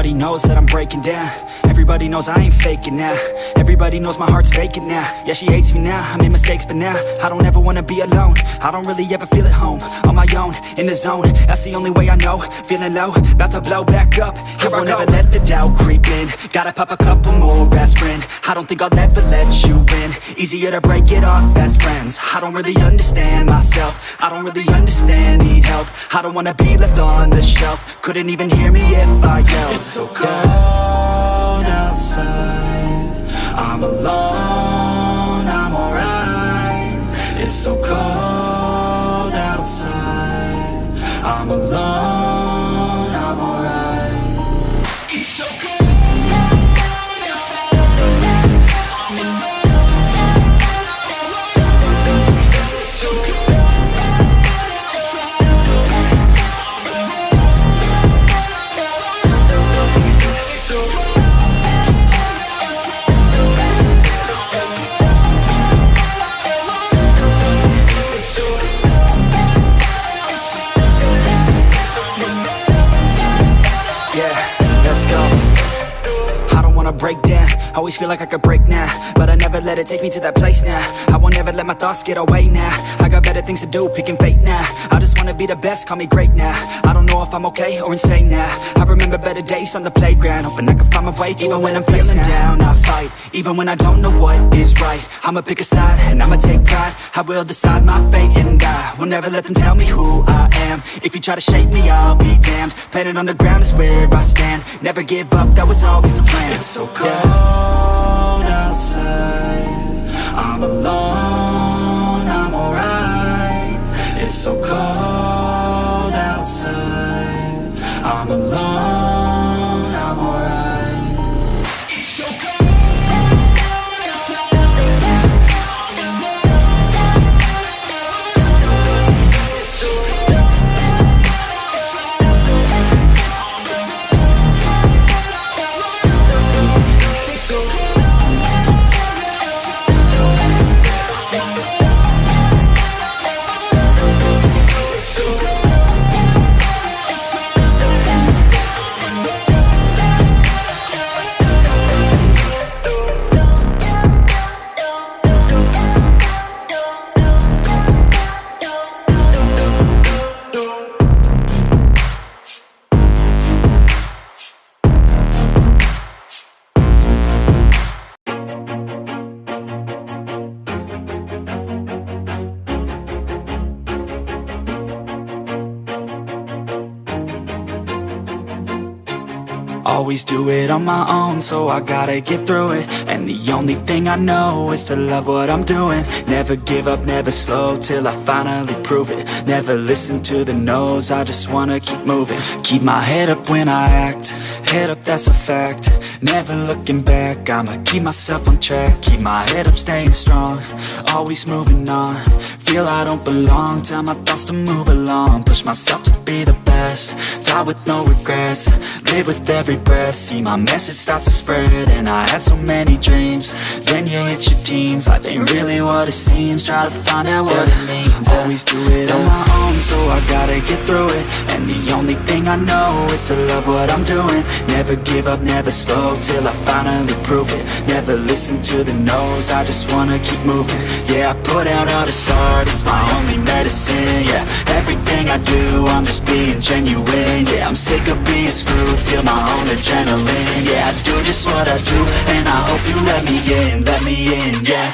Everybody knows that I'm breaking down. Everybody knows I ain't faking now. Everybody knows my heart's vacant now. Yeah, she hates me now, I made mistakes but now I don't ever wanna be alone. I don't really ever feel at home. On my own, in the zone, that's the only way I know. Feeling low, about to blow back up. Here I won't ever let the doubt creep in. Gotta pop a couple more aspirin. I don't think I'll ever let you in. Easier to break it off as friends. I don't really understand myself. I don't really understand, need help. I don't wanna be left on the shelf. Couldn't even hear me if I yelled. It's so cold outside, I'm alone, I'm alright. It's so cold outside, I'm alone, I'm alright. It's so cold. Break down, always feel like I could break now, but I never let it take me to that place now. I won't ever let my thoughts get away now. I got better things to do, picking fate now. I just wanna be the best, call me great now. I don't know if I'm okay or insane now. I remember better days on the playground, hoping I can find my way even when I'm feeling down. I fight, even when I don't know what is right. I'ma pick a side, and I'ma take pride. I will decide my fate, and I will never let them tell me who I am. If you try to shape me, I'll be damned. Planet on the ground is where I stand. Never give up, that was always the plan. It's so cold outside, I'm alone, I'm alright. It's so cold outside, I'm alone, I'm alright. It's so cold. Always do it on my own, so I gotta get through it. And the only thing I know is to love what I'm doing. Never give up, never slow, till I finally prove it. Never listen to the no's, I just wanna keep moving. Keep my head up when I act, head up, that's a fact. Never looking back, I'ma keep myself on track. Keep my head up, staying strong, always moving on. Feel I don't belong, tell my thoughts to move along. Push myself to be the best, die with no regrets. Live with every breath, see my message start to spread. And I had so many dreams, then you hit your teens. Life ain't really what it seems, try to find out what it means. Always do it on my own, so I gotta get through it. And the only thing I know is to love what I'm doing. Never give up, never slow, till I finally prove it. Never listen to the no's, I just wanna keep moving. Yeah, I put out all this art, it's my only medicine. Yeah, everything I do, I'm just being genuine. Yeah, I'm sick of being screwed, feel my own adrenaline. Yeah, I do just what I do, and I hope you let me in, yeah.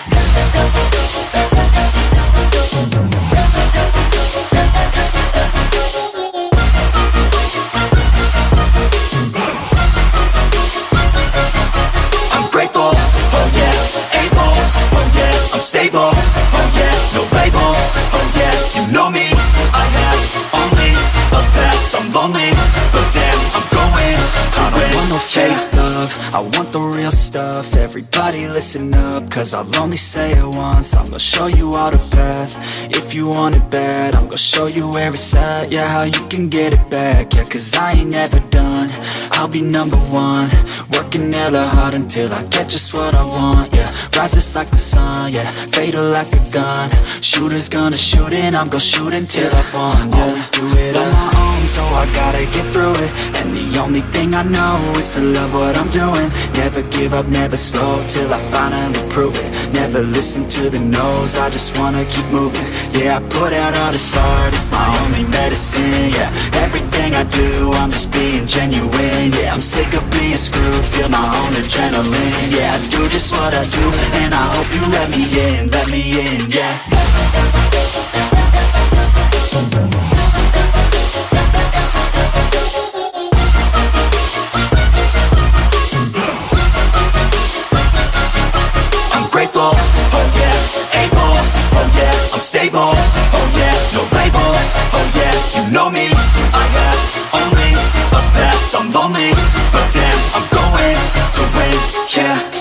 I'm grateful, oh yeah, able, oh yeah, I'm stable, oh yeah, no label, oh yeah, you know me, I have only a path, I'm lonely, but damn, I'm going to win. I don't want no fake love, I want the real stuff, everybody listen up, cause I'll only say it once. I'm gonna show you all the path. If you want it bad, I'm gonna show you where it's at. Yeah, how you can get it back. Yeah, cause I ain't never done. I'll be number one, working hella hard until I get just what I want. Yeah, rises like the sun, yeah, fatal like a gun. Shooter's gonna shoot and I'm gonna shoot until I won. Yeah, always do it on my own, so I gotta get through it. And the only thing I know is to love what I'm doing. Never give up, never slow, till I finally prove it. Never listen to the no's, I just wanna keep moving. Yeah, I put out all this art, it's my only medicine. Yeah, everything I do, I'm just being genuine. Yeah, I'm sick of being screwed, feel my own adrenaline. Yeah, I do just what I do, and I hope you let me in, yeah. Grateful, oh yeah, able, oh yeah, I'm stable, oh yeah, no label, oh yeah, you know me, I have only a path, I'm lonely, but damn, I'm going to win, yeah.